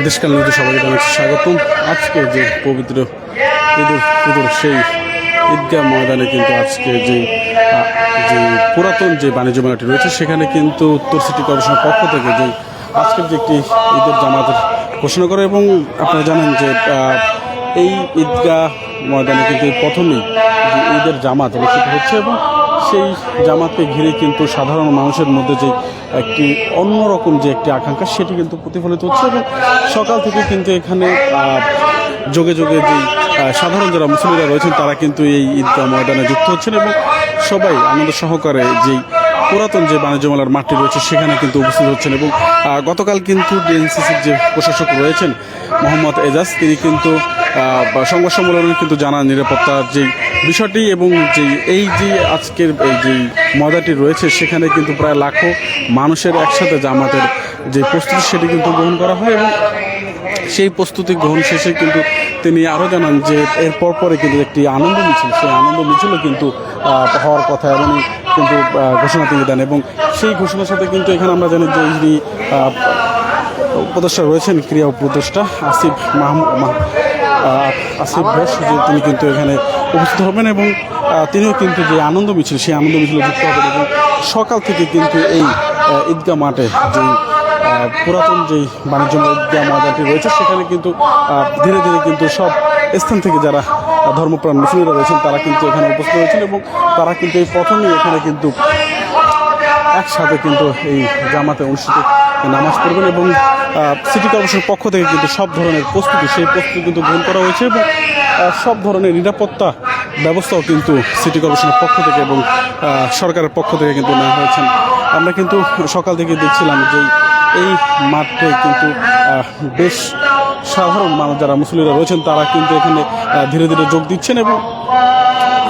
দেশকাল নিউজে সবাইকে জানাচ্ছি স্বাগতম। আজকে যে পবিত্র ঈদুল ফিতর সেই ঈদগাহ ময়দানে কিন্তু আজকে যে পুরাতন যে বাণিজ্য মেলাটি রয়েছে সেখানে কিন্তু উত্তর সিটি কর্পোরেশনের পক্ষ থেকে যে আজকের যে একটি ঈদের জামাতের ঘোষণা করে এবং আপনারা জানেন যে এই ঈদগাহ ময়দানে কিন্তু প্রথমেই যে ঈদের জামাত অনুষ্ঠিত হচ্ছে এবং সেই জামাতকে ঘিরে কিন্তু সাধারণ মানুষের মধ্যে যে একটি অন্যরকম যে একটি আকাঙ্ক্ষা সেটি কিন্তু প্রতিফলিত হচ্ছে এবং সকাল থেকে কিন্তু এখানে যোগে যোগে যে সাধারণ যারা মুসলিমরা রয়েছেন তারা কিন্তু এই ঈদগাহ ময়দানে যুক্ত হচ্ছেন এবং সবাই আনন্দ সহকারে যেই পুরাতন যে বাণিজ্য মেলার মাঠটি রয়েছে সেখানে কিন্তু উপস্থিত হচ্ছেন এবং গতকাল কিন্তু ডিএনসিসির যে প্রশাসক রয়েছেন মোহাম্মদ এজাজ তিনি কিন্তু সংবাদ সম্মেলনে কিন্তু জানান নিরাপত্তার যেই বিষয়টি এবং এই যে আজকের এই যে ময়দানটি রয়েছে সেখানে কিন্তু প্রায় লাখো মানুষের একসাথে জামাতের যে প্রস্তুতি সেটি কিন্তু গ্রহণ করা হয় এবং সেই প্রস্তুতি গ্রহণ শেষে কিন্তু তিনি আরও জানান যে এর পরে কিন্তু একটি আনন্দ মিছিল সেই আনন্দ মিছিলও কিন্তু হওয়ার কথা এবং কিন্তু ঘোষণা তিনি দেন এবং সেই ঘোষণার সাথে কিন্তু এখানে আমরা জানি যে যিনি উপদেষ্টা রয়েছেন ক্রীড়া উপদেষ্টা আসিফ ঘোষ যে তিনি কিন্তু এখানে উপস্থিত হবেন এবং তিনিও কিন্তু যে আনন্দ মিছিল সেই আনন্দ মিছিলে যুক্ত হবেন এবং সকাল থেকে কিন্তু এই ঈদগাহ মাঠে যে পুরাতন যেই বাণিজ্য ঈদগাহ ময়দানটি রয়েছে সেখানে কিন্তু ধীরে ধীরে কিন্তু সব স্থান থেকে যারা ধর্মপ্রাণ মুসলিমরা রয়েছেন তারা কিন্তু এখানে উপস্থিত হয়েছেন এবং তারা কিন্তু এই প্রথমেই এখানে কিন্তু একসাথে কিন্তু এই জামাতে অনুষ্ঠিত নামাজ পড়বেন এবং সিটি কর্পোরেশনের পক্ষ থেকে কিন্তু সব ধরনের প্রস্তুতি সেই প্রস্তুতি কিন্তু গ্রহণ করা হয়েছে এবং সব ধরনের নিরাপত্তা ব্যবস্থাও কিন্তু সিটি কর্পোরেশনের পক্ষ থেকে এবং সরকারের পক্ষ থেকে কিন্তু নেওয়া হয়েছে। আমরা কিন্তু সকাল থেকে দেখছিলাম যে এই মাঠে কিন্তু বেশ সাধারণ মানুষ যারা মুসলিমরা রয়েছেন তারা কিন্তু এখানে ধীরে ধীরে যোগ দিচ্ছেন এবং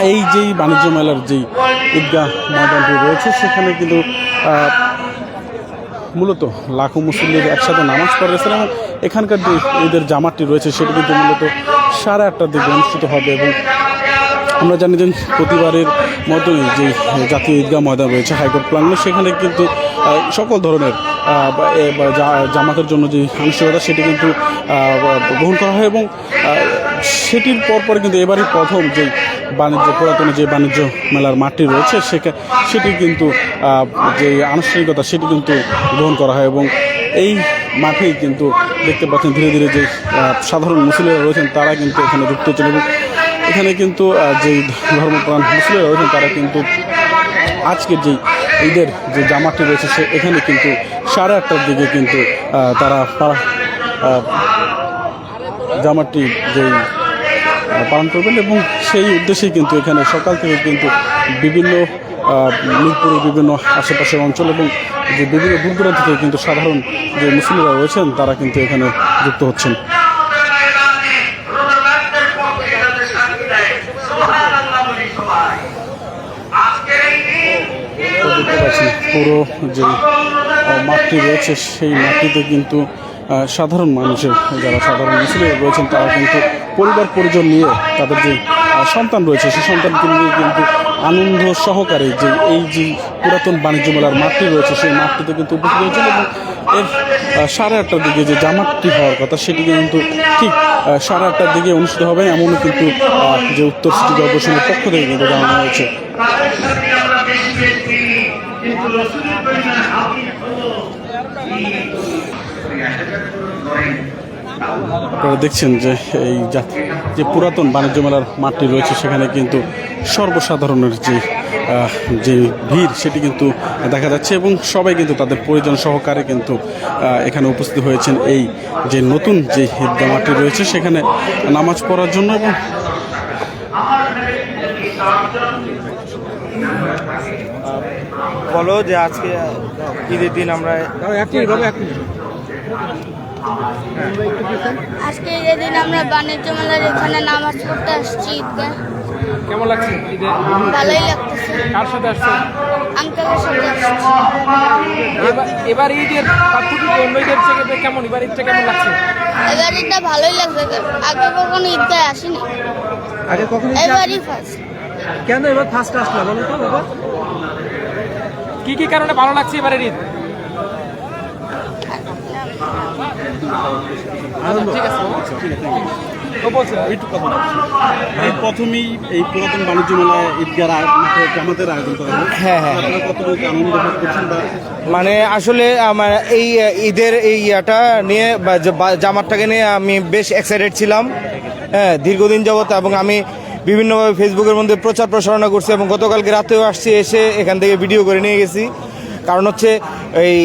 এই যেই বাণিজ্য মেলার যেই ঈদগাহ ময়দানটি রয়েছে সেখানে কিন্তু মূলত লাখো মুসল্লির একসাথে নামাজ পড়েছেন এবং এখানকার যে ঈদের জামাতটি রয়েছে সেটি কিন্তু মূলত 8:30টার দিকে অনুষ্ঠিত হবে এবং আমরা জানি যে প্রতিবারের মতোই যে জাতীয় ঈদগাহ ময়দান রয়েছে হাইকোর্ট প্রাঙ্গণে সেখানে কিন্তু সকল ধরনের জামাতের জন্য যে আনুষ্ঠানিকতা সেটি কিন্তু গ্রহণ করা হয় এবং সেটির পরপর কিন্তু এবারই প্রথম যে পুরাতন যে বাণিজ্য মেলার মাঠটি রয়েছে সেটি কিন্তু যে আনুষ্ঠানিকতা সেটি কিন্তু গ্রহণ করা হয় এবং এই মাঠেই কিন্তু দেখতে পাচ্ছেন ধীরে ধীরে যে সাধারণ মুসলিমরা রয়েছেন তারা কিন্তু এখানে যুক্ত হচ্ছেন এবং এখানে কিন্তু যেই ধর্মপ্রাণ মুসলিমরা রয়েছেন তারা কিন্তু আজকের যেই ঈদের যে জামাতটি রয়েছে এখানে কিন্তু 8:30টার দিকে কিন্তু তারা জামাতটি যেই পালন করবেন এবং সেই উদ্দেশ্যেই কিন্তু এখানে সকাল থেকে কিন্তু বিভিন্ন মিরপুরের বিভিন্ন আশেপাশের অঞ্চল এবং যে বিভিন্ন দূর দূরান্ত থেকে কিন্তু সাধারণ যে মুসলিমরা রয়েছেন তারা কিন্তু এখানে যুক্ত হচ্ছেন। দেখতে পাচ্ছি পুরো যে মাঠটি রয়েছে সেই মাঠটিতে কিন্তু সাধারণ মানুষের যারা সাধারণ মুসলিম রয়েছেন তারা কিন্তু পরিবার পরিজন নিয়ে তাদের যে সন্তান রয়েছে সেই সন্তানকে নিয়ে কিন্তু আনন্দ সহকারে যে এই যে পুরাতন বাণিজ্য মেলার মাঠটি রয়েছে সেই মাঠটিতে কিন্তু উপস্থিত হয়েছিল এবং এর 8:30টার দিকে যে জামাতটি হওয়ার কথা সেটি কিন্তু ঠিক 8:30টার দিকে অনুষ্ঠিত হবে এমনও কিন্তু যে উত্তর সিটি কর্পোরেশনের পক্ষ থেকে কিন্তু জানানো হয়েছে। আপনারা দেখছেন যে এই যে পুরাতন বাণিজ্য মেলার মাঠটি রয়েছে সেখানে কিন্তু সর্বসাধারণের যে ভিড় সেটি কিন্তু দেখা যাচ্ছে এবং সবাই কিন্তু তাদের প্রয়োজন সহকারে কিন্তু এখানে উপস্থিত হয়েছেন এই যে নতুন যে ঈদগাহ মাঠটি রয়েছে সেখানে নামাজ পড়ার জন্য এবং বলো যে আজকে ঈদের দিন আমরা আজকে ঈদের দিন আমরা বাণিজ্য মেলার এখানে নামাজ পড়তে আসছি ঈদগাহ। কেমন লাগছে ঈদে? ভালোই লাগতেছে। কার সাথে আসছে? আঙ্কেলের সাথে আসছি। এবার ঈদের পার্থক্য অন্য ঈদের থেকে কেমন? এবার ঈদটা কেমন লাগছে? এবার ঈদটা ভালোই লাগছে, আগে কখনো ঈদগাহ আসিনি, আগে কখনো এবারই ফার্স্ট। কেন এবার ফার্স্ট আসলা বলো তো বাবা? কি কি কারণে ভালো লাগছে এবারের ঈদ? আনন্দ ঠিক আছে ও বলছে একটু কথা বলছি। এই প্রথমেই এই পুরাতন বাণিজ্য মেলায় ঈদগার মাঠে জামাতের আয়োজন করা হয়। হ্যাঁ, হ্যাঁ। আপনারা কতটুকু আনন্দ ভোগ করছেন বা মানে আসলে আমার এই ঈদের এই ইয়াটা নিয়ে বা জামাতটাকে নিয়ে আমি বেশ এক্সাইটেড ছিলাম, হ্যাঁ, দীর্ঘদিন যাবত। এবং আমি বিভিন্নভাবে ফেসবুকের মধ্যে প্রচার প্রসারণা করছি এবং গতকালকে রাতেও আসছি, এসে এখান থেকে ভিডিও করে নিয়ে গেছি। কারণ হচ্ছে এই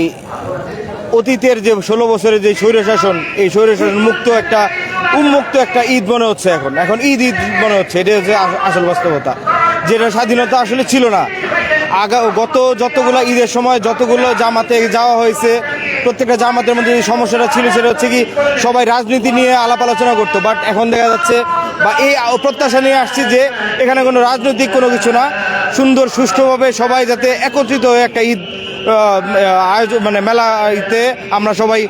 অতীতের যে 16 বছরের যে স্বৈরশাসন, এই স্বৈরশাসন মুক্ত একটা উন্মুক্ত একটা ঈদ মনে হচ্ছে এখন ঈদ মনে হচ্ছে। এটা হচ্ছে আসল বাস্তবতা, যেটা স্বাধীনতা আসলে ছিল না। গত যতগুলো ঈদের সময় যতগুলো জামাতে যাওয়া হয়েছে, প্রত্যেকটা জামাতের মধ্যে যে সমস্যাটা ছিল সেটা হচ্ছে কি সবাই রাজনীতি নিয়ে আলাপ আলোচনা করতো। বাট এখন দেখা যাচ্ছে বা এই প্রত্যাশা নিয়ে আসছি যে এখানে কোনো রাজনৈতিক কোনো কিছু না, সুন্দর সুষ্ঠুভাবে সবাই যাতে একত্রিত হয়ে একটা ঈদ আয়োজন মানে মেলাতে আমরা সবাই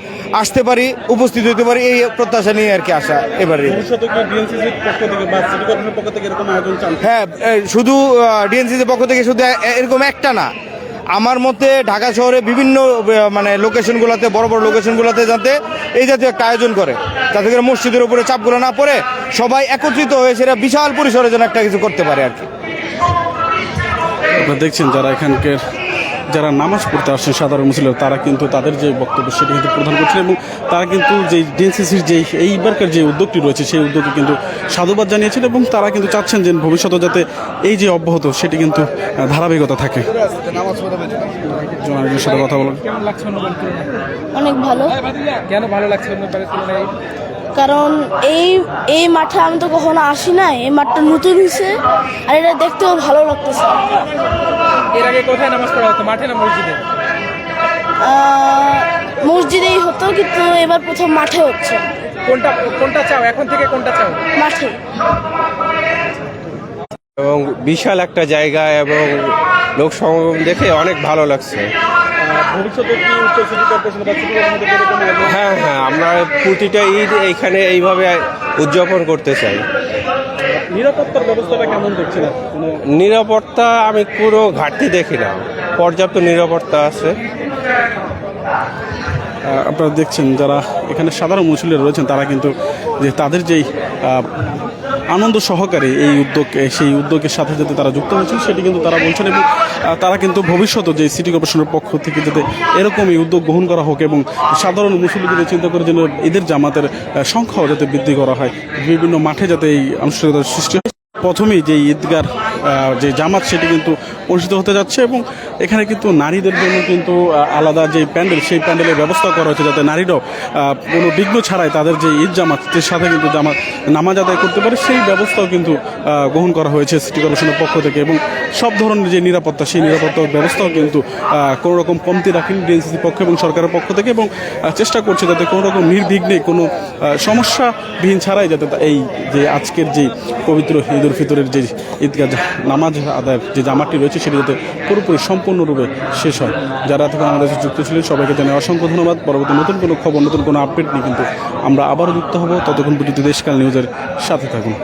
আসতে পারি, উপস্থিত হতে পারি, এই প্রত্যাশা নিয়ে আর কি আসা এবারে। ভবিষ্যতে কি ডিএনসিসির পক্ষ থেকে বা সিটি কর্পোরেশনের পক্ষ থেকে এরকম আয়োজন চান? হ্যাঁ, শুধু ডিএনসিসির পক্ষ থেকে শুধু এরকম একটা না, আমার মতে ঢাকা শহরে বিভিন্ন মানে লোকেশনগুলোতে, বড় বড় লোকেশনগুলোতে যাতে এই জাতীয় একটা আয়োজন করে, যাতে করে মসজিদের উপরে চাপগুলো না পড়ে সবাই একত্রিত হয়ে সেটা বিশাল পরিসরে যেন একটা কিছু করতে পারে আর কি। আপনারা দেখছেন যারা এখানকার যারা নামাজ পড়তে আসছেন সাধারণ মুসলিম, তারা কিন্তু তাদের যে বক্তব্য সেটি কিন্তু প্রদান করছেন এবং তারা কিন্তু যে ডিএনসিসির যে এইবারকার যে উদ্যোগটি রয়েছে সেই উদ্যোগকে কিন্তু সাধুবাদ জানিয়েছেন এবং তারা কিন্তু চাচ্ছেন যে ভবিষ্যতে যাতে এই যে অব্যাহত সেটি কিন্তু ধারাবাহিকতা থাকে। জনাবের সাথে কথা বলুন। কেমন লাগছে অন্যবার তুলনায়? অনেক ভালো, কেন ভালো লাগছে অন্যবারের তুলনায়? কারণ এই মাঠে আমি তো কখনো আসি নাই, এই মাঠটা নতুন হয়েছে আর এটা দেখতেও ভালো লাগতেছে। এর আগে কোথায় নামাজ পড়া হতো, মাঠে না মসজিদে? মসজিদেই হতো, কিন্তু এবার প্রথম মাঠে হচ্ছে। কোনটা চাও এখন থেকে, কোনটা চাও? মাঠে। এবং বিশাল একটা জায়গা এবং লোক সমাগম দেখে অনেক ভালো লাগছে। ভবিষ্যতে কি উত্তর সিটি কর্পোরেশন বা সিটি কর্পোরেশন থেকে এরকম আয়োজন? হ্যাঁ, আমরা প্রতিটা ঈদ এইখানে এইভাবে উদযাপন করতে চাই। নিরাপত্তার ব্যবস্থাটা কেমন দেখছেন? নিরাপত্তা আমি কোনো ঘাটতি দেখি না, পর্যাপ্ত নিরাপত্তা আছে। আপনারা দেখছেন যারা এখানে সাধারণ মুসল্লিরা রয়েছেন তারা কিন্তু যে তাদের যেই আনন্দ সহকারে এই উদ্যোগ, সেই উদ্যোগের সাথে যাতে তারা যুক্ত হয়েছেন সেটি কিন্তু তারা বলছেন এবং তারা কিন্তু ভবিষ্যতে যে সিটি কর্পোরেশনের পক্ষ থেকে যাতে এরকমই উদ্যোগ গ্রহণ করা হোক এবং সাধারণ মুসল্লিদের চিন্তা করে যেন ঈদের জামাতের সংখ্যাও যাতে বৃদ্ধি করা হয়, বিভিন্ন মাঠে যাতে এই আনুষ্ঠানিকতার সৃষ্টি হয়। প্রথমেই যে ঈদগার যে জামাত সেটি কিন্তু অনুষ্ঠিত হতে যাচ্ছে এবং এখানে কিন্তু নারীদের জন্য কিন্তু আলাদা যে প্যান্ডেল, সেই প্যান্ডেলের ব্যবস্থা করা হচ্ছে যাতে নারীরাও কোনো বিঘ্ন ছাড়াই তাদের যে ঈদ জামাতের সাথে কিন্তু নামাজ আদায় করতে পারে, সেই ব্যবস্থাও কিন্তু গ্রহণ করা হয়েছে সিটি কর্পোরেশনের পক্ষ থেকে। এবং সব ধরনের যে নিরাপত্তা, সেই নিরাপত্তার ব্যবস্থাও কিন্তু কোনো রকম কমতি রাখেনি ডিএনসিসির পক্ষ এবং সরকারের পক্ষ থেকে, এবং চেষ্টা করছে যাতে কোনো রকম নির্বিঘ্নে কোনো সমস্যাবিহীন ছাড়াই যাতে এই যে আজকের যে পবিত্র ঈদ উল ফিতরের যে ঈদগাহ নামাজ আদায়ের যে জামাতটি রয়েছে সেটি যাতে পুরোপুরি সম্পূর্ণরূপে শেষ হয়। যারা থেকে আমাদের সাথে যুক্ত ছিলেন সবাইকে জানাই অসংখ্য ধন্যবাদ। পরবর্তী নতুন কোনো খবর, নতুন কোনো আপডেট নিয়ে কিন্তু আমরা আবারও যুক্ত হব। ততক্ষণ পর্যন্ত দেশকাল নিউজের সাথে থাকুন।